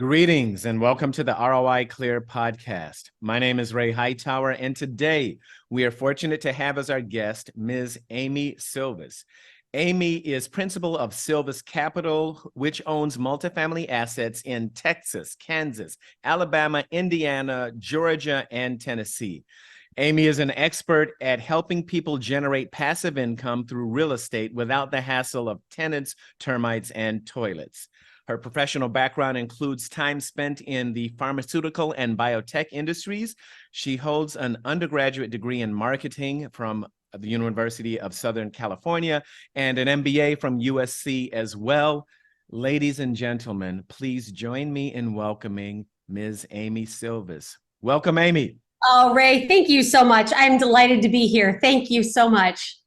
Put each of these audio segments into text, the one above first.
Greetings and welcome to the ROI Clear podcast. My name is Ray Hightower, and today we are fortunate to have as our guest Ms. Amy Sylvis. Amy is principal of Sylvis Capital, which owns multifamily assets in Texas, Kansas, Alabama, Indiana, Georgia, and Tennessee. Amy is an expert at helping people generate passive income through real estate without the hassle of tenants, termites, and toilets. Her professional background includes time spent in the pharmaceutical and biotech industries. She holds an undergraduate degree in marketing from the University of Southern California and an MBA from USC as well. Ladies and gentlemen, please join me in welcoming Ms. Amy Sylvis. Welcome, Amy. Oh, Ray, thank you so much. I'm delighted to be here. Thank you so much.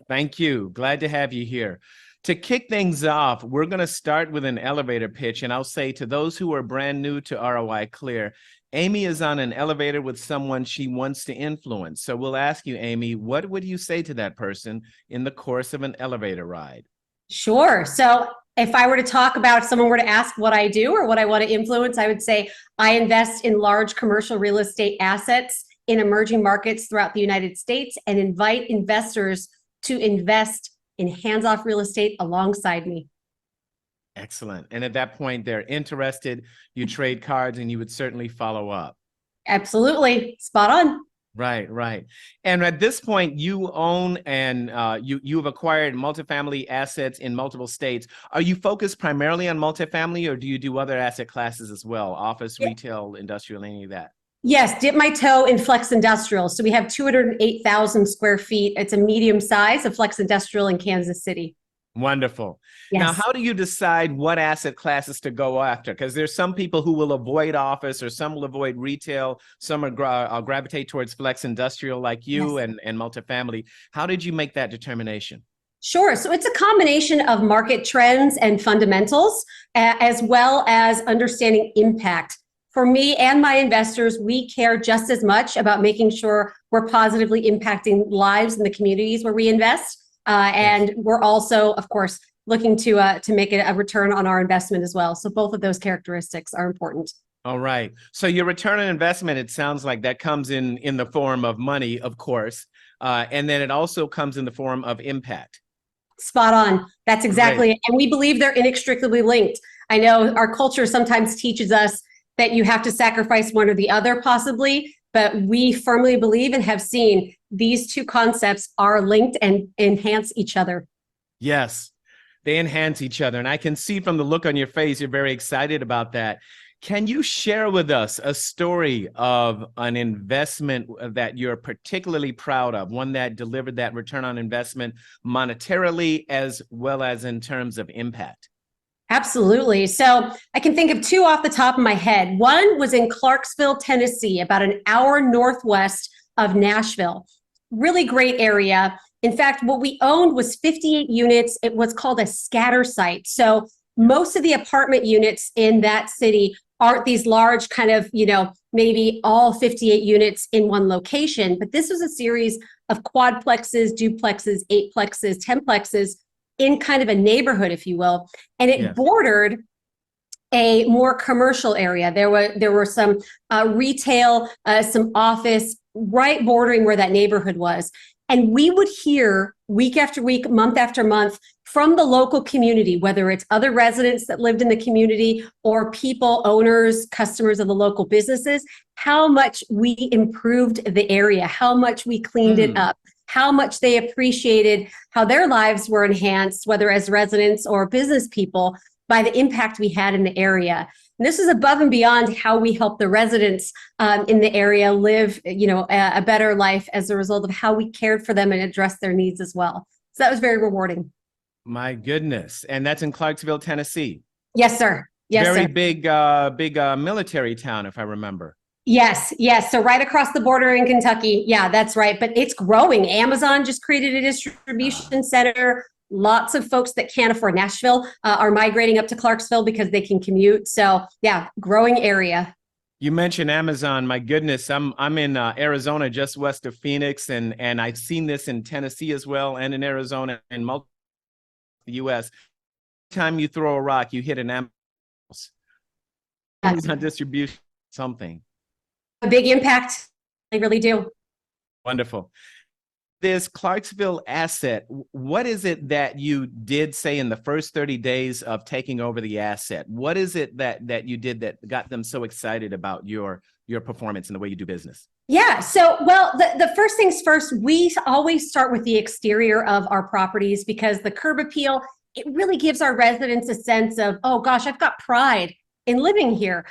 Thank you. Glad to have you here. To kick things off, we're going to start with an elevator pitch, and I'll say to those who are brand new to ROI Clear, Amy is on an elevator with someone she wants to influence. So we'll ask you, Amy, what would you say to that person in the course of an elevator ride? Sure. So if I were to talk about, if someone were to ask what I do or what I want to influence, I would say I invest in large commercial real estate assets in emerging markets throughout the United States and invite investors to invest in hands-off real estate alongside me. Excellent. And at that point, they're interested, you trade cards, and you would certainly follow up. Absolutely. Spot on. Right. And at this point, you own and you've acquired multifamily assets in multiple states. Are you focused primarily on multifamily, or do you do other asset classes as well? Office, retail, industrial, any of that? Yes, dip my toe in flex industrial. So we have 208,000 square feet. It's a medium size of flex industrial in Kansas City. Wonderful. Yes. Now, how do you decide what asset classes to go after? Because there's some people who will avoid office, or some will avoid retail. Some are gravitate towards flex industrial like you. Yes. and multifamily. How did you make that determination? Sure. So it's a combination of market trends and fundamentals, as well as understanding impact. For me and my investors, we care just as much about making sure we're positively impacting lives in the communities where we invest. And we're also, of course, looking to make a return on our investment as well. So both of those characteristics are important. All right. So your return on investment, it sounds like that comes in the form of money, of course. And then it also comes in the form of impact. Spot on. That's exactly it. And we believe they're inextricably linked. I know our culture sometimes teaches us that you have to sacrifice one or the other possibly, but we firmly believe and have seen these two concepts are linked and enhance each other. Yes, they enhance each other. And I can see from the look on your face, you're very excited about that. Can you share with us a story of an investment that you're particularly proud of, one that delivered that return on investment monetarily as well as in terms of impact? Absolutely. So I can think of two off the top of my head. One was in Clarksville, Tennessee, about an hour northwest of Nashville. Really great area. In fact, what we owned was 58 units. It was called a scatter site. So most of the apartment units in that city aren't these large kind of, maybe all 58 units in one location. But this was a series of quadplexes, duplexes, eightplexes, tenplexes in kind of a neighborhood, if you will. And it bordered a more commercial area. There were some retail, some office, right bordering where that neighborhood was. And we would hear week after week, month after month from the local community, whether it's other residents that lived in the community or people, owners, customers of the local businesses, how much we improved the area, how much we cleaned it up, how much they appreciated how their lives were enhanced, whether as residents or business people, by the impact we had in the area. And this is above and beyond how we help the residents in the area live, a better life as a result of how we cared for them and addressed their needs as well. So that was very rewarding. My goodness. And that's in Clarksville, Tennessee. Yes, sir. Yes, Very sir. big military town, if I remember. Yes. So right across the border in Kentucky. Yeah, that's right. But it's growing. Amazon just created a distribution center. Lots of folks that can't afford Nashville are migrating up to Clarksville because they can commute. So yeah, growing area. You mentioned Amazon. My goodness, I'm in Arizona, just west of Phoenix, and I've seen this in Tennessee as well, and in Arizona and the U.S. Time you throw a rock, you hit an Amazon. Amazon distribution, something. A big impact. They really do. Wonderful. This Clarksville asset, what is it that you did say in the first 30 days of taking over the asset? What is it that you did that got them so excited about your performance and the way you do business? Yeah. So, well, the first things first, we always start with the exterior of our properties because the curb appeal, it really gives our residents a sense of, oh gosh, I've got pride in living here.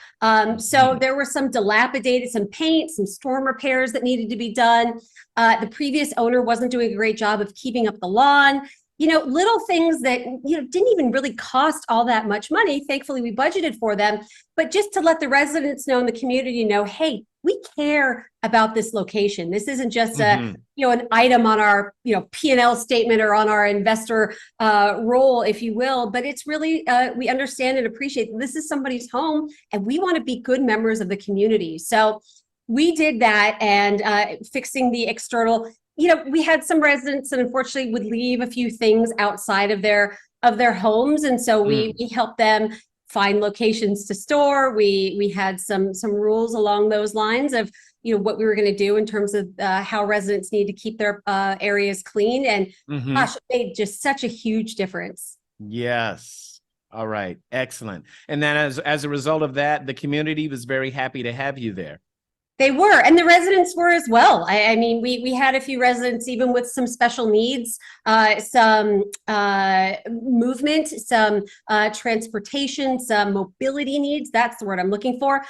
So there were some dilapidated, some paint, some storm repairs that needed to be done. The previous owner wasn't doing a great job of keeping up the lawn. Little things that, didn't even really cost all that much money. Thankfully, we budgeted for them. But just to let the residents know in the community know, hey, we care about this location. This isn't just an item on our, P&L statement or on our investor roll, if you will, but it's really, we understand and appreciate that this is somebody's home and we want to be good members of the community. So we did that, and fixing the external, we had some residents that unfortunately would leave a few things outside of their homes. And so we helped them find locations to store. We had some rules along those lines of, what we were going to do in terms of how residents need to keep their areas clean. And gosh, it made just such a huge difference. Yes. All right. Excellent. And then as a result of that, the community was very happy to have you there. They were, and the residents were as well. I mean, we had a few residents even with some special needs, some movement, some transportation, some mobility needs. That's the word I'm looking for.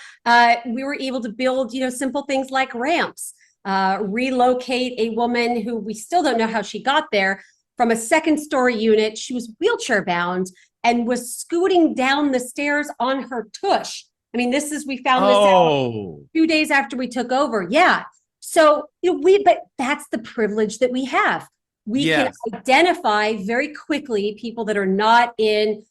We were able to build, simple things like ramps, relocate a woman who we still don't know how she got there from a second-story unit. She was wheelchair bound and was scooting down the stairs on her tush. I mean, we found this out 2 days after we took over. Yeah. So, but that's the privilege that we have. We can identify very quickly people that are not any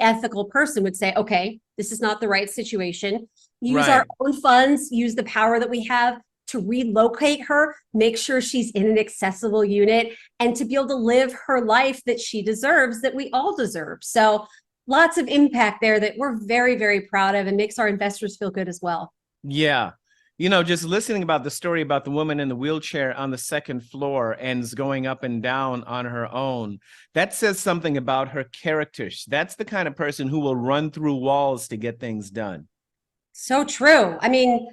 ethical person would say, okay, this is not the right situation. Use our own funds, use the power that we have to relocate her, make sure she's in an accessible unit, and to be able to live her life that she deserves, that we all deserve. So lots of impact there that we're very, very proud of, and makes our investors feel good as well. Yeah. Just listening about the story about the woman in the wheelchair on the second floor and is going up and down on her own, that says something about her character. That's the kind of person who will run through walls to get things done. So true. I mean,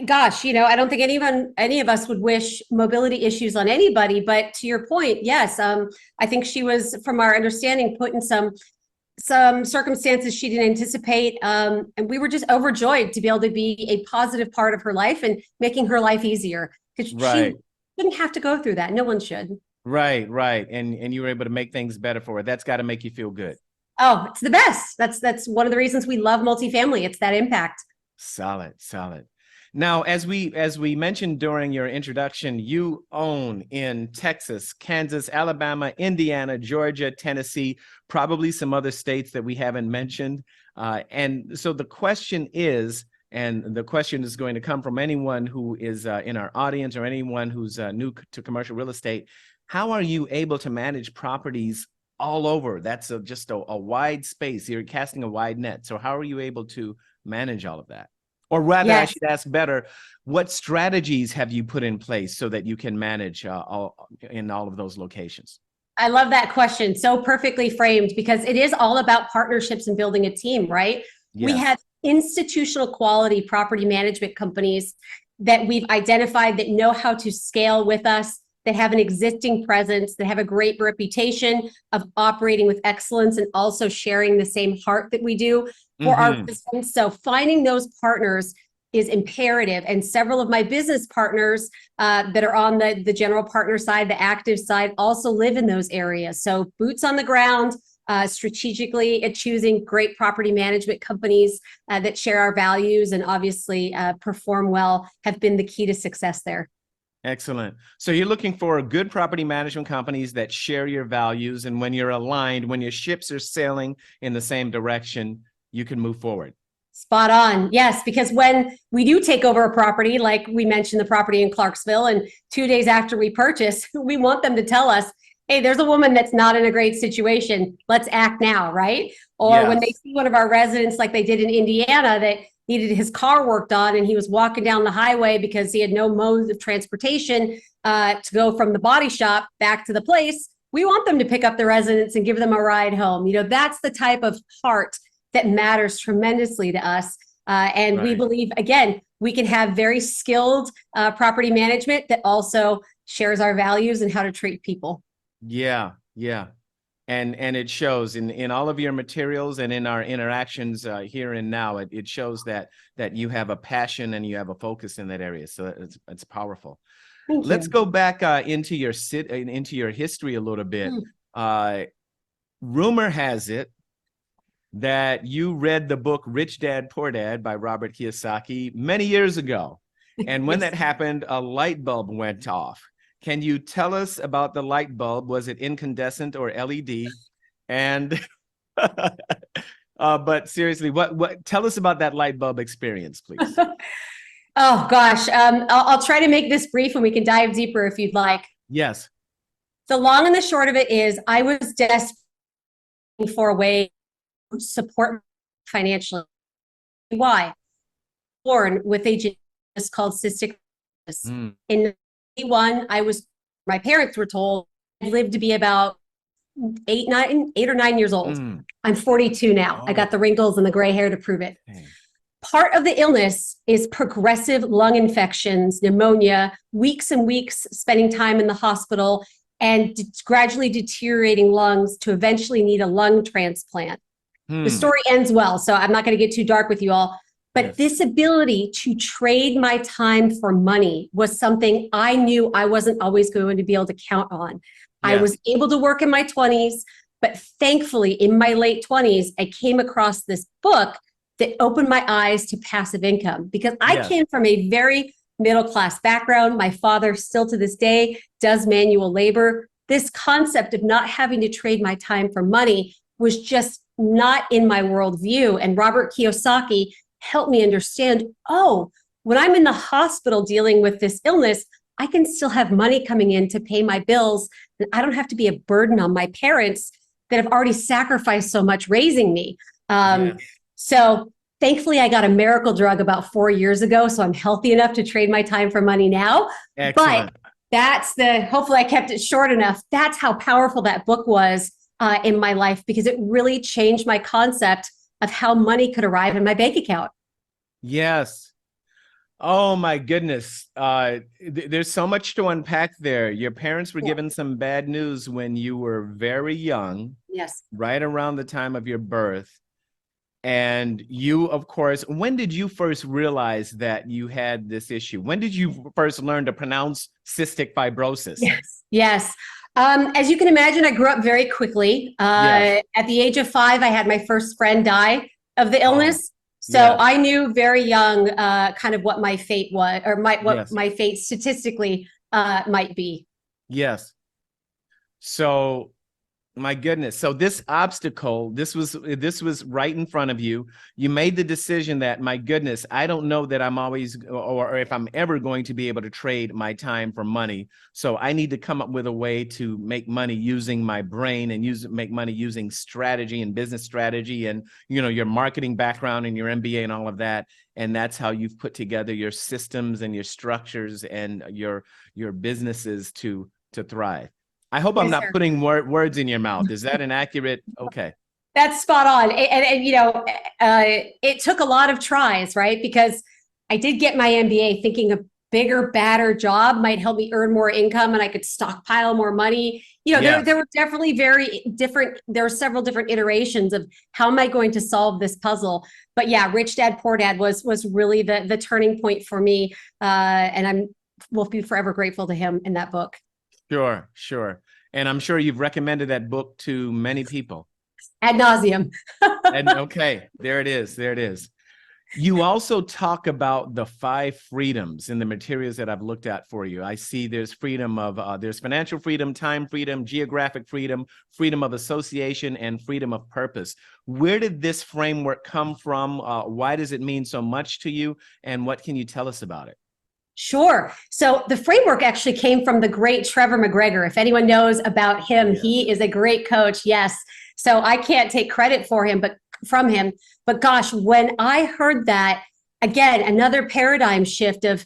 gosh, I don't think any of us would wish mobility issues on anybody, but to your point, yes, I think she was, from our understanding, put in some circumstances she didn't anticipate. And we were just overjoyed to be able to be a positive part of her life and making her life easier, because she shouldn't have to go through that. No one should. Right. And you were able to make things better for her. That's got to make you feel good. Oh, it's the best. That's one of the reasons we love multifamily. It's that impact. Solid. Now, as we mentioned during your introduction, you own in Texas, Kansas, Alabama, Indiana, Georgia, Tennessee, probably some other states that we haven't mentioned. And so the question is, and the question is going to come from anyone who is in our audience or anyone who's new to commercial real estate, how are you able to manage properties all over? That's just a wide space. You're casting a wide net. So how are you able to manage all of that? Or rather, I should ask better, what strategies have you put in place so that you can manage in all of those locations? I love that question. So perfectly framed, because it is all about partnerships and building a team, right? Yes. We have institutional quality property management companies that we've identified that know how to scale with us, that have an existing presence, that have a great reputation of operating with excellence and also sharing the same heart that we do for our business. So finding those partners is imperative. And several of my business partners that are on the general partner side, the active side, also live in those areas. So boots on the ground, strategically at choosing great property management companies that share our values and obviously perform well have been the key to success there. Excellent. So you're looking for good property management companies that share your values, and when you're aligned, when your ships are sailing in the same direction, you can move forward. Spot on. Yes, because when we do take over a property, like we mentioned the property in Clarksville, and 2 days after we purchase, we want them to tell us, hey, there's a woman that's not in a great situation. Let's act now, right? Or when they see one of our residents, like they did in Indiana, that needed his car worked on and he was walking down the highway because he had no mode of transportation to go from the body shop back to the place, we want them to pick up the residents and give them a ride home. That's the type of heart that matters tremendously to us. And we believe, again, we can have very skilled property management that also shares our values and how to treat people. Yeah, yeah. And it shows in all of your materials and in our interactions here and now. It shows that you have a passion and you have a focus in that area. So it's powerful. Let's go back into your history a little bit. Rumor has it that you read the book Rich Dad Poor Dad by Robert Kiyosaki many years ago. And when that happened, a light bulb went off. Can you tell us about the light bulb? Was it incandescent or LED? And but seriously, what tell us about that light bulb experience, please. Oh gosh, I'll try to make this brief and we can dive deeper if you'd like. Yes. The long and the short of it is I was desperate for a way to support financially. Why? Born with a disease called cystic fibrosis. In 1991, my parents were told I lived to be about 8 or 9 years old. I'm 42 now. I got the wrinkles and the gray hair to prove it. Part of the illness is progressive lung infections, pneumonia, weeks and weeks spending time in the hospital, and gradually deteriorating lungs to eventually need a lung transplant. The story ends well, so I'm not going to get too dark with you all. But this ability to trade my time for money was something I knew I wasn't always going to be able to count on. I was able to work in my 20s, but thankfully in my late 20s, I came across this book that opened my eyes to passive income because I came from a very middle-class background. My father still to this day does manual labor. This concept of not having to trade my time for money was just not in my worldview. And Robert Kiyosaki helped me understand, when I'm in the hospital dealing with this illness, I can still have money coming in to pay my bills. And I don't have to be a burden on my parents that have already sacrificed so much raising me. So thankfully, I got a miracle drug about 4 years ago, so I'm healthy enough to trade my time for money now. Excellent. But hopefully I kept it short enough. That's how powerful that book was in my life because it really changed my concept of how money could arrive in my bank account. Yes. Oh my goodness. There's so much to unpack there. Your parents were given some bad news when you were very young. Yes. Right around the time of your birth. And you, of course, when did you first realize that you had this issue? When did you first learn to pronounce cystic fibrosis? Yes. As you can imagine, I grew up very quickly. At the age of 5, I had my first friend die of the illness. So I knew very young kind of what my fate was, or what my fate statistically might be. Yes. So my goodness. So this obstacle, this was right in front of you. You made the decision that, my goodness, I don't know that I'm always, or if I'm ever going to be able to trade my time for money. So I need to come up with a way to make money using my brain and make money using strategy and business strategy and, your marketing background and your MBA and all of that. And that's how you've put together your systems and your structures and your businesses to thrive. I hope I'm not putting words in your mouth. Is that an accurate? Okay. That's spot on. And it took a lot of tries, right? Because I did get my MBA thinking a bigger, badder job might help me earn more income and I could stockpile more money. There were definitely there were several different iterations of how am I going to solve this puzzle? But Rich Dad, Poor Dad was really the turning point for me. And will be forever grateful to him in that book. Sure. And I'm sure you've recommended that book to many people. Ad nauseum. And okay, there it is. You also talk about the 5 freedoms in the materials that I've looked at for you. I see there's freedom of, there's financial freedom, time freedom, geographic freedom, freedom of association, and freedom of purpose. Where did this framework come from? Why does it mean so much to you? And what can you tell us about it? Sure. So the framework actually came from the great Trevor McGregor. If anyone knows about him, he is a great coach. Yes. So I can't take credit for him, but from him. But gosh, when I heard that, again, another paradigm shift of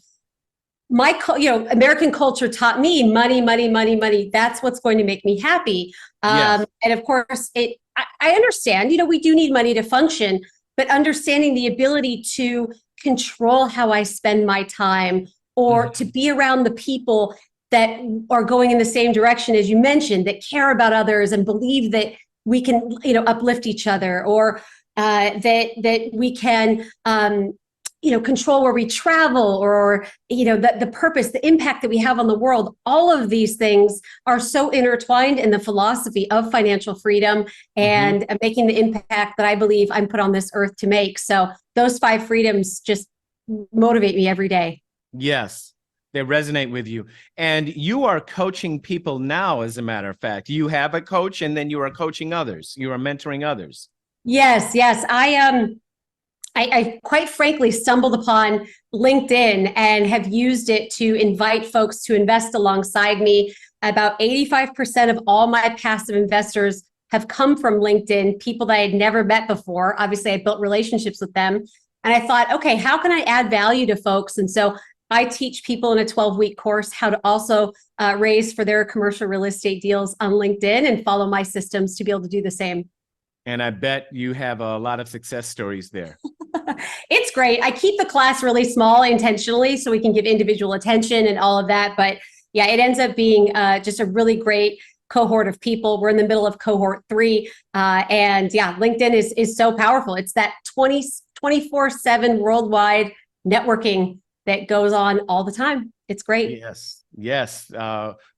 American culture taught me money, money, money, money. That's what's going to make me happy. Yes. And of course, I understand, we do need money to function, but understanding the ability to control how I spend my time, or to be around the people that are going in the same direction as you mentioned, that care about others and believe that we can, uplift each other, or that we can, control where we travel, or, the purpose, the impact that we have on the world. All of these things are so intertwined in the philosophy of financial freedom and making the impact that I believe I'm put on this earth to make. So those 5 freedoms just motivate me every day. Yes, they resonate with you. And you are coaching people now, as a matter of fact. You have a coach, and then you are coaching others. You are mentoring others. Yes. I quite frankly stumbled upon LinkedIn and have used it to invite folks to invest alongside me. About 85% of all my passive investors have come from LinkedIn, people that I had never met before. Obviously, I built relationships with them. And I thought, okay, how can I add value to folks? And so I teach people in a 12-week course how to also raise for their commercial real estate deals on LinkedIn, and follow my systems to be able to do the same. And I bet you have a lot of success stories there. It's great. I keep the class really small intentionally so we can give individual attention and all of that. But yeah, it ends up being just a really great cohort of people. We're in the middle of cohort 3. And yeah, LinkedIn is so powerful. It's that 24/7 worldwide networking that goes on all the time. It's great. Yes.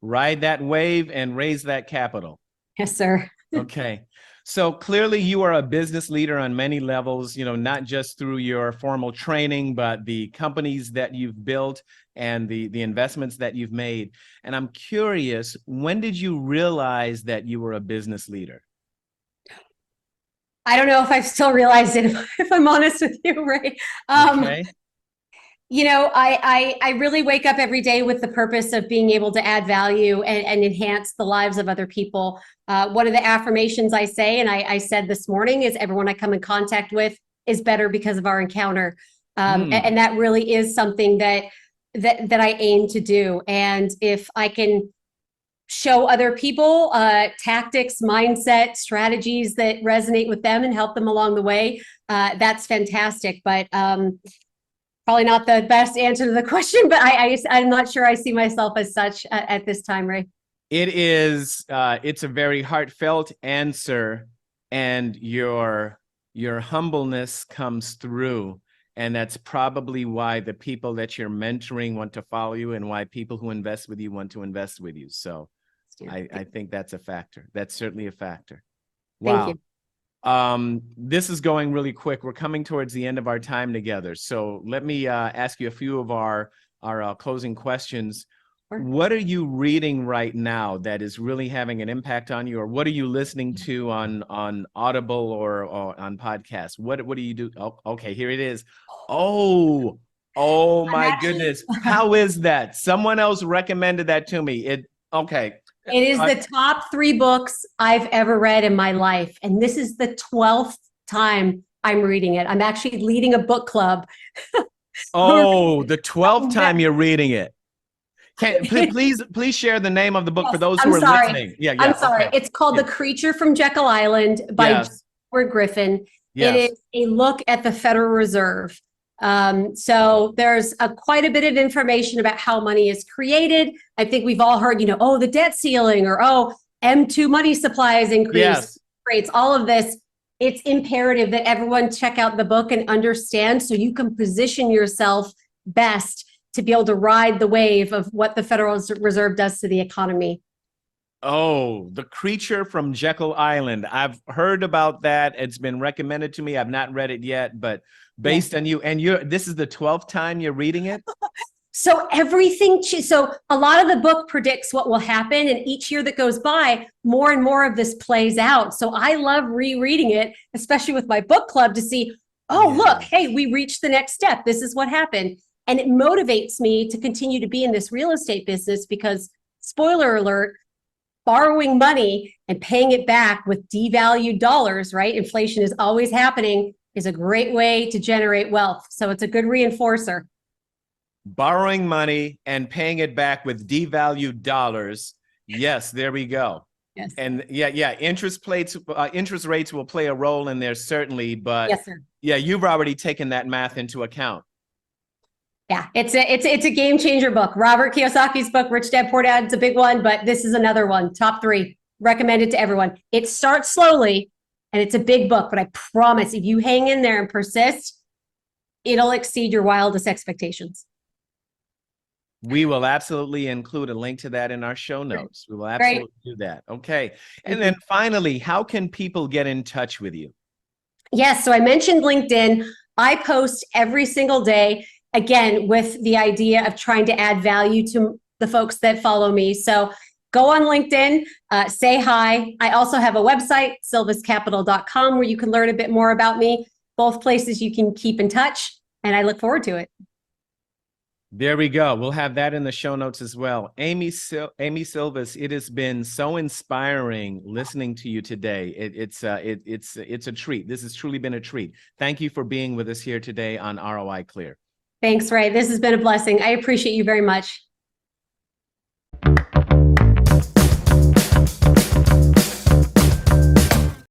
Ride that wave and raise that capital. Yes, sir. Okay. So clearly you are a business leader on many levels, not just through your formal training, but the companies that you've built and the investments that you've made. And I'm curious, when did you realize that you were a business leader? I don't know if I've still realized it, if I'm honest with you, Ray. Okay. I really wake up every day with the purpose of being able to add value and enhance the lives of other people. One of the affirmations I say, and I said this morning, is everyone I come in contact with is better because of our encounter. And that really is something that I aim to do. And if I can show other people tactics, mindset, strategies that resonate with them and help them along the way, that's fantastic. But probably not the best answer to the question, but I'm not sure I see myself as such at this time, Ray. It is, it's a very heartfelt answer, and your humbleness comes through. And that's probably why the people that you're mentoring want to follow you, and why people who invest with you want to invest with you. So I think that's a factor. That's certainly a factor. Wow. Thank you. This is going really quick. We're coming towards the end of our time together. So let me ask you a few of our closing questions. Sure. What are you reading right now that is really having an impact on you? Or what are you listening to on Audible or on podcasts? What do you do? Oh, okay, here it is. Oh my goodness. How is that? Someone else recommended that to me. Okay. It is the top 3 books I've ever read in my life. And this is the 12th time I'm reading it. I'm actually leading a book club. Oh, the 12th time you're reading it. Please share the name of the book for those who are listening. Yeah, I'm sorry. Okay. It's called The Creature from Jekyll Island by Edward Griffin. Yes. It is a look at the Federal Reserve. So there's quite a bit of information about how money is created. I think we've all heard, the debt ceiling, or M2 money supply has increased, rates, all of this. It's imperative that everyone check out the book and understand, so you can position yourself best to be able to ride the wave of what the Federal Reserve does to the economy. Oh, The Creature from Jekyll Island. I've heard about that. It's been recommended to me. I've not read it yet, but based on you, and this is the 12th time you're reading it? So so a lot of the book predicts what will happen, and each year that goes by, more and more of this plays out. So I love rereading it, especially with my book club, to see, look, hey, we reached the next step. This is what happened. And it motivates me to continue to be in this real estate business because, spoiler alert, borrowing money and paying it back with devalued dollars, right? Inflation is always happening. is a great way to generate wealth. So it's a good reinforcer. Borrowing money and paying it back with devalued dollars. Yes, there we go. Yes. And yeah, interest rates will play a role in there, certainly. But yes, sir. Yeah, you've already taken that math into account. Yeah, it's a game changer book. Robert Kiyosaki's book, Rich Dad Poor Dad, is a big one, but this is another one. Top 3, recommended to everyone. It starts slowly, and it's a big book, but I promise if you hang in there and persist, it'll exceed your wildest expectations. We will absolutely include a link to that in our show notes. We will absolutely do that. Okay. And then finally, how can people get in touch with you? Yes, so I mentioned LinkedIn. I post every single day, again, with the idea of trying to add value to the folks that follow me. So go on LinkedIn, say hi. I also have a website, sylviscapital.com, where you can learn a bit more about me. Both places you can keep in touch, and I look forward to it. There we go. We'll have that in the show notes as well. Amy Sylvis, it has been so inspiring listening to you today. It's a treat. This has truly been a treat. Thank you for being with us here today on ROI Clear. Thanks, Ray. This has been a blessing. I appreciate you very much.